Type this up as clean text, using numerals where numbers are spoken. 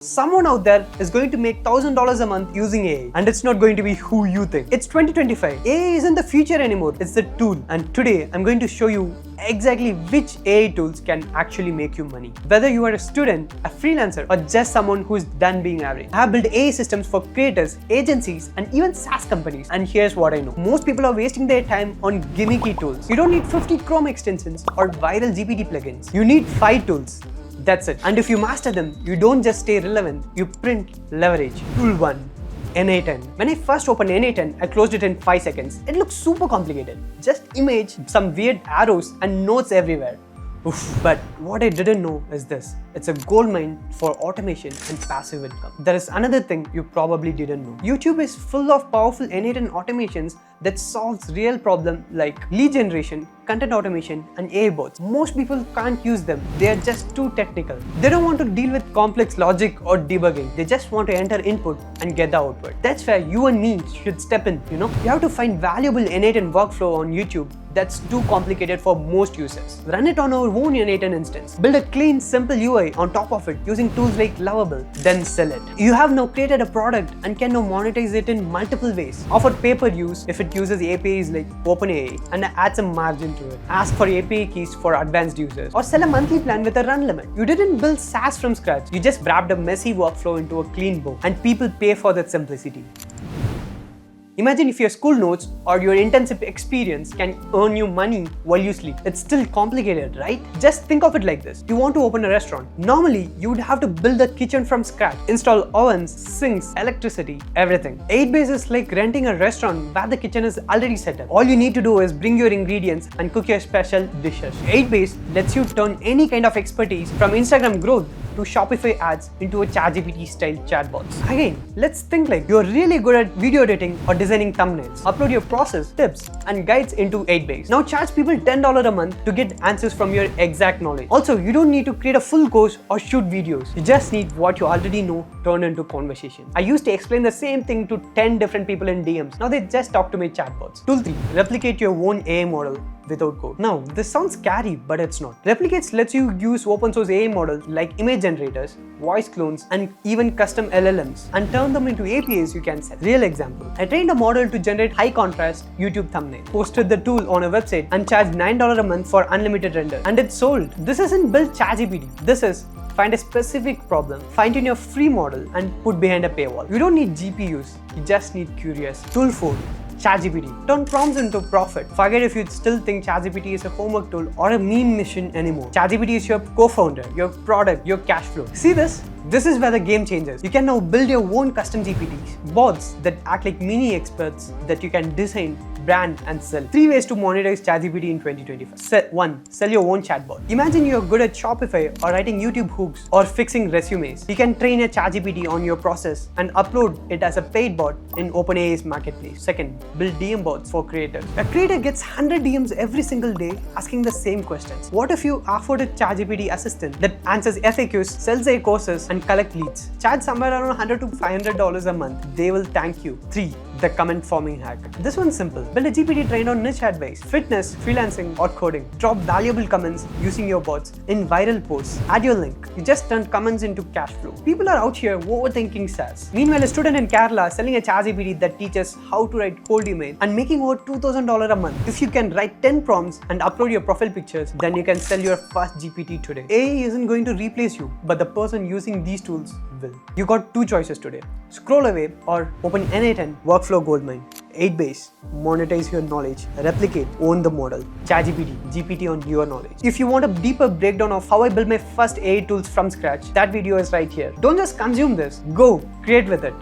Someone out there is going to make $1,000 a month using AI, and it's not going to be who you think. It's 2025. AI isn't the future anymore, it's the tool. And today I'm going to show you exactly which AI tools can actually make you money. Whether you are a student, a freelancer, or just someone who is done being average. I have built AI systems for creators, agencies, and even SaaS companies. And here's what I know. Most people are wasting their time on gimmicky tools. You don't need 50 Chrome extensions or viral GPT plugins. You need 5 tools. That's it. And if you master them, you don't just stay relevant, you print leverage. Tool 1. N8N. When I first opened N8N, I closed it in 5 seconds. It looks super complicated. Just image some weird arrows and notes everywhere. Oof. But what I didn't know is this. It's a goldmine for automation and passive income. There is another thing you probably didn't know. YouTube is full of powerful N8N automations that solves real problems like lead generation, content automation, and AI bots. Most people can't use them. They are just too technical. They don't want to deal with complex logic or debugging. They just want to enter input and get the output. That's where you and me should step in, You have to find valuable N8N workflow on YouTube that's too complicated for most users. Run it on our own N8N instance. Build a clean, simple UI on top of it using tools like Lovable, then sell it. You have now created a product and can now monetize it in multiple ways. Offer pay-per-use if it uses APIs like OpenAI and add some margin to it. Ask for API keys for advanced users, or sell a monthly plan with a run limit. You didn't build SaaS from scratch. You just wrapped a messy workflow into a clean bow, and people pay for that simplicity. Imagine if your school notes or your internship experience can earn you money while you sleep. It's still complicated, right? Just think of it like this. You want to open a restaurant. Normally, you would have to build a kitchen from scratch, install ovens, sinks, electricity, everything. Eightbase is like renting a restaurant where the kitchen is already set up. All you need to do is bring your ingredients and cook your special dishes. Eightbase lets you turn any kind of expertise from Instagram growth to Shopify ads into a ChatGPT style chatbots. Again, let's think like you're really good at video editing or designing thumbnails. Upload your process, tips, and guides into Eightbase. Now charge people $10 a month to get answers from your exact knowledge. Also, you don't need to create a full course or shoot videos. You just need what you already know turned into conversation. I used to explain the same thing to 10 different people in DMs. Now they just talk to my chatbots. Tool 3. Replicate your own AI model without code. Now, this sounds scary, but it's not. Replicates lets you use open source AI models like image generators, voice clones, and even custom LLMs and turn them into APIs you can sell. Real example. I trained a model to generate high contrast YouTube thumbnail, posted the tool on a website and charged $9 a month for unlimited render, and it sold. This isn't build ChatGPT. This is find a specific problem, find in your free model, and put behind a paywall. You don't need GPUs, you just need curious. Tool 4. ChatGPT. Turn prompts into profit. Forget if you still think ChatGPT is a homework tool or a meme machine anymore. ChatGPT is your co-founder, your product, your cash flow. See this? This is where the game changes. You can now build your own custom GPTs, bots that act like mini experts that you can design, brand, and sell. 3 ways to monetize ChatGPT in 2025. 1. Sell your own chatbot. Imagine you're good at Shopify or writing YouTube hooks or fixing resumes. You can train a ChatGPT on your process and upload it as a paid bot in OpenAI's marketplace. 2nd. Build DM bots for creators. A creator gets 100 DMs every single day asking the same questions. What if you offered a ChatGPT assistant that answers FAQs, sells their courses, and collect leads? Charge somewhere around $100 to $500 a month. They will thank you. 3. The comment forming hack. This one's simple. Build a GPT trained on niche advice, fitness, freelancing, or coding. Drop valuable comments using your bots in viral posts. Add your link. You just turned comments into cash flow. People are out here overthinking SaaS. Meanwhile, a student in Kerala selling a ChatGPT that teaches how to write cold email and making over $2,000 a month. If you can write 10 prompts and upload your profile pictures, then you can sell your first GPT today. AI isn't going to replace you, but the person using these tools will. You got 2 choices today. Scroll away or open N8N Workflow Goldmine. Eightbase, monetize your knowledge, replicate, own the model. ChatGPT, GPT on your knowledge. If you want a deeper breakdown of how I built my first AI tools from scratch, that video is right here. Don't just consume this, go create with it.